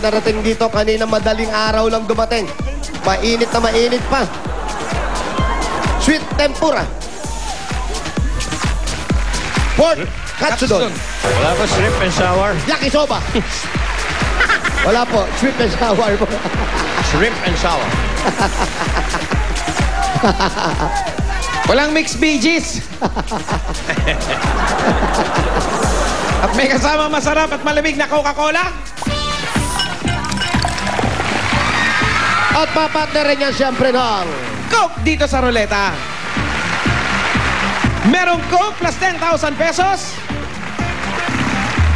narating dito kanina madaling araw lang dumating. Mainit na mainit pa. Sweet tempura. Pork katsudon. Wala po shrimp and sour. Yakisoba. Wala po, shrimp and sour po. Shrimp and sour. Walang mixed veggies. At may kasama masarap at malamig na Coca-Cola. At papartner rin yan siyempre ng Coke dito sa ruleta. Merong Coke plus 10,000 pesos.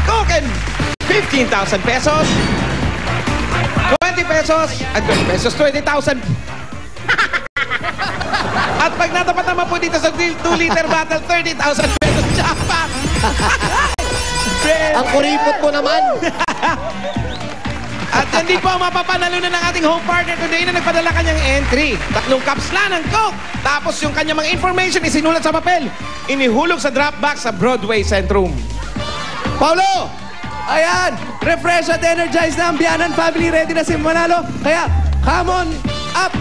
Coke and 15,000 pesos. 20 pesos. At 20 pesos, 20,000. At pag natapat naman po dito sa 2-liter bottle, 30,000 pesos. Jackpot! ang kuripot mo naman. At hindi po mapapanalunan ng ating home partner today na nagpadala kanyang entry. 3 cups lang ng Coke. Tapos yung kanyang mga information isinulat sa papel. Inihulog sa drop box sa Broadway Centrum. Paulo! Ayan! Refresh at energize na ang Bianan family. Ready na si Manalo. Kaya, come on up!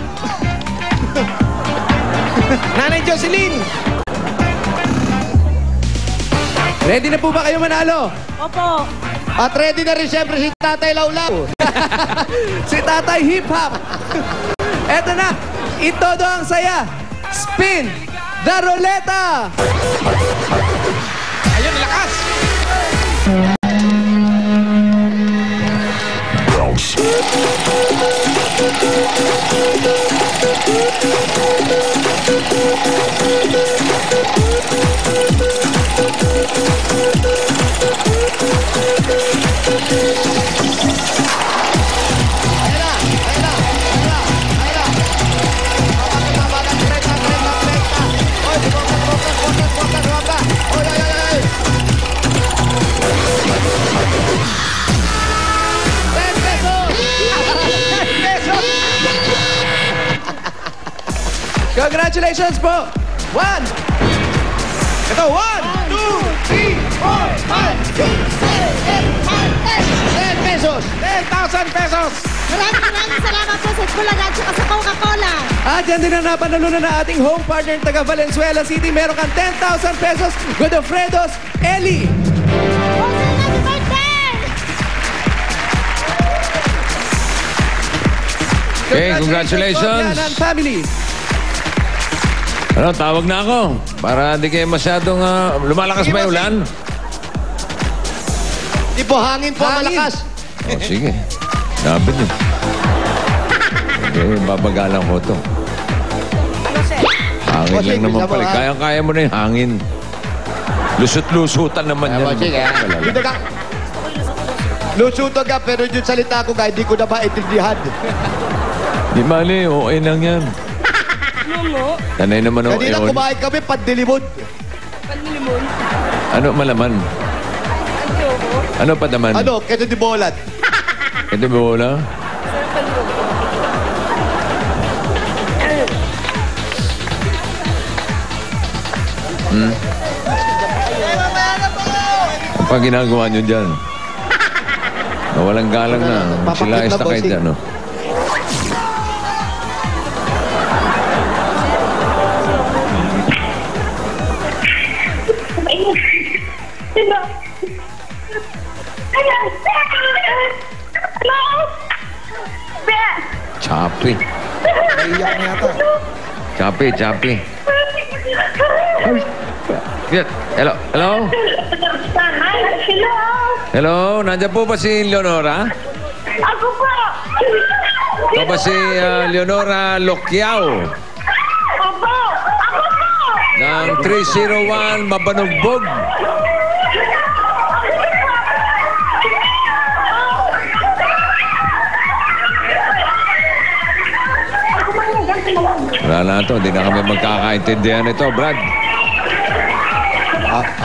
Nanay Jocelyn! Ready na po ba kayo manalo? Opo. At ready na rin siyempre si Tatay Lawlaw. Si Tatay Hip Hop. Eto na, itodo ang saya. Spin the Ruleta! Ayun, lakas! Congratulations po! 1! Ito, 1, 2, 3, 4, 5, 6, 7, 8, 10 pesos! 10,000 pesos! Maraming salamat po sa Bulaga at sa Coca-Cola. At yan din ang napanalunan na ating home partner taga Valenzuela City. Meron kang 10,000 pesos. Godofredo's Eli. Happy birthday! Okay, congratulations. Bianan family. Ano, tawag na ako. Para di kayo masyadong lumalakas ba yung ulan? Di po, hangin po malakas. Oh, sige. Sabi niyo. Okay, babagalan ko to. Hangin lang naman pala. Kaya-kaya mo na yung hangin. Lusot-lusutan naman yan. Dito ka. Lusuto ka, pero yung salita ko ka, hindi ko na maintindihan. Di mali, okay lang yan. Tanay naman ako. Kanina kumain kami, pandilimon. Panlilimon. Ano malaman? Ano pa naman? Ano, kaya di bolat. Ito ba wala? Ano pa ginagawa nyo dyan? Walang galang na. Sila ayos na kayo dyan, no? Chapi. Naiyak na yata. Chapi, chapi. Hello? Hello? Hello? Hello? Nandiyan po ba si Leonora? Ako po! Ito ba si Leonora Loquiao? Opo! Ako po! Ng 301 Mabanugbog. Wala na ito. Hindi na kami magkakaintindihan ito, Brad.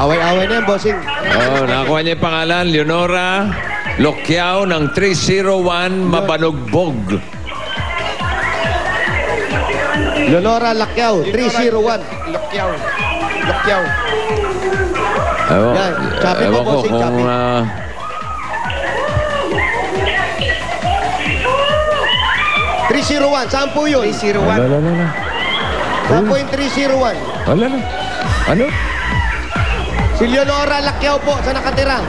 Away-away na yan, bossing. Oh, nakakuha niya yung pangalan. Leonora Loquiao ng 301 Mabanugbog. Leonora Lakyao, 301. Lokyaw. Lokyaw. Yan, sabi ko, Ewan ko bossing, kung... sabi. 301. Saan po yun? 301. Wala. Saan po yung 301? Wala na. Ano? Si Leonora Lacquiao po. Saan nakatira?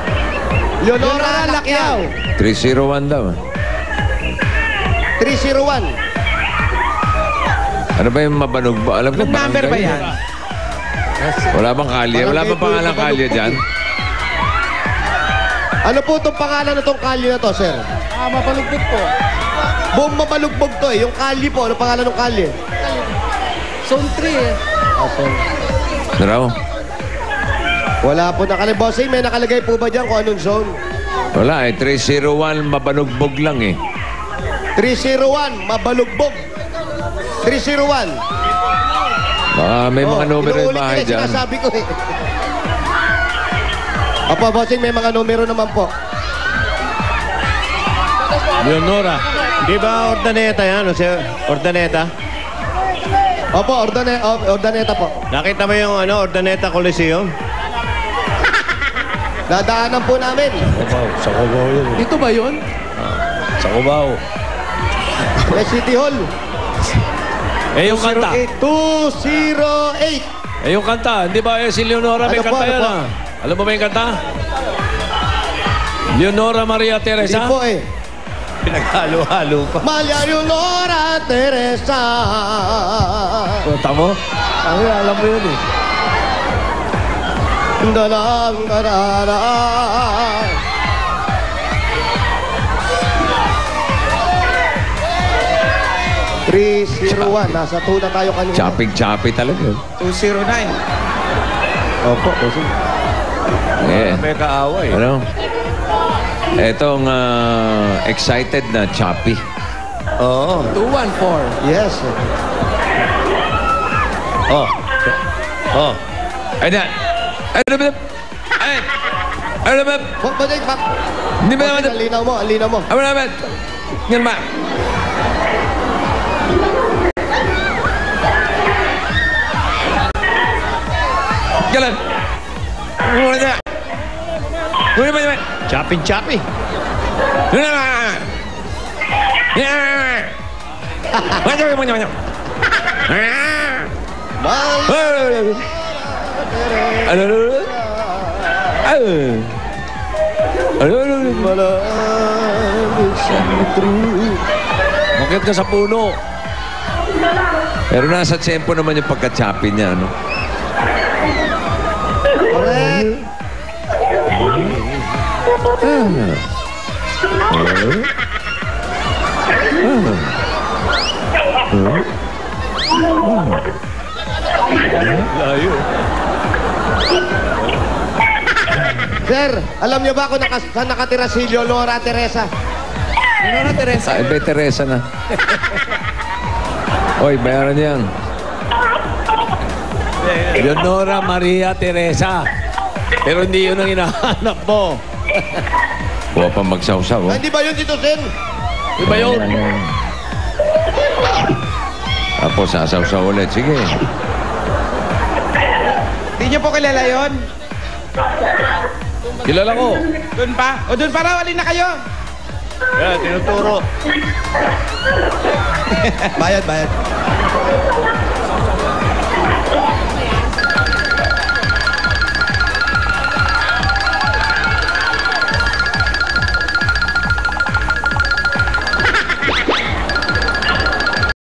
Leonora Lacquiao. 301 daw. 301. Ano ba yung mabanog ba? Alam ko, Anong number ba yan? Wala bang kalye? Wala bang pangalang kalye dyan? Ano po itong pangalan na itong kalye na to, sir? Mapalugbog po. Buong mabalugbog to eh. Yung kalye po. Ano pangalan ng kalye? Zone 3 eh. Ano raw? Wala po nakalagay. Bossing, may nakalagay po ba dyan kung anong zone? Wala eh. 301 mabanugbog lang eh. 301, mabalugbog. 301. Baka may mga numero yung inuulit bahay nila, dyan. sinasabi ko eh. Opo, bossing, may mga numero naman po. Leonora. Di ba Ordaneta yan? O siya, Ordaneta? Opo, Ordaneta po. Nakita mo yung Ordaneta Coliseum? Dadaanan po namin. Sa Cubao yun. Dito ba yun? Sa Cubao. May City Hall. Eh yung kanta. 208. Eh yung kanta. Hindi ba si Leonora may Ano po, kanta ano yan po? ah? Alam mo ba yung kanta? Leonora Maria Hindi Teresa? po eh. Pinaghalo-halo pa. Malia Leonora Teresa. Punta mo? Ay, alam mo yun eh. Dalang darara. ...301. Nasa 2 na tayo kanina. Chopping-choppy talaga yun. 209. Opo, bossing. Eh, May kaaway. ano? Etong excited na choppy. Oo. 214. Yes. Oh. Oh. Ay na! Ay na! Ay! Ay na! Bossing, Hindi ba naman? ang linaw mo, ang linaw mo. Ay na! Yan ba? Galan! Muna na! Muna ba naman? Chopping-choppy. Muna na! Muna na! Malia Ano? Malamig sa metro. Bakit ka sa puno? Pero nasa tsempo naman yung pagka-choppy niya, no? Correct. Layo. Sir, alam niyo ba kung saan nakatira si Leonora Teresa? Leonora Teresa. Ay, may Teresa na. Oy, bayaran yan. Leonora Maria Teresa. Pero hindi yun ang hinahanap mo. Huwag pa magsawsaw, oh. Hindi ba yun, Tito Sen? Iba yun. Ako, sasawsaw ulit. Sige. Hindi niyo po kilala yon? Kilala ko. Doon pa? O doon pa raw, alin na kayo? Yan, tinuturo. Bayad, bayad.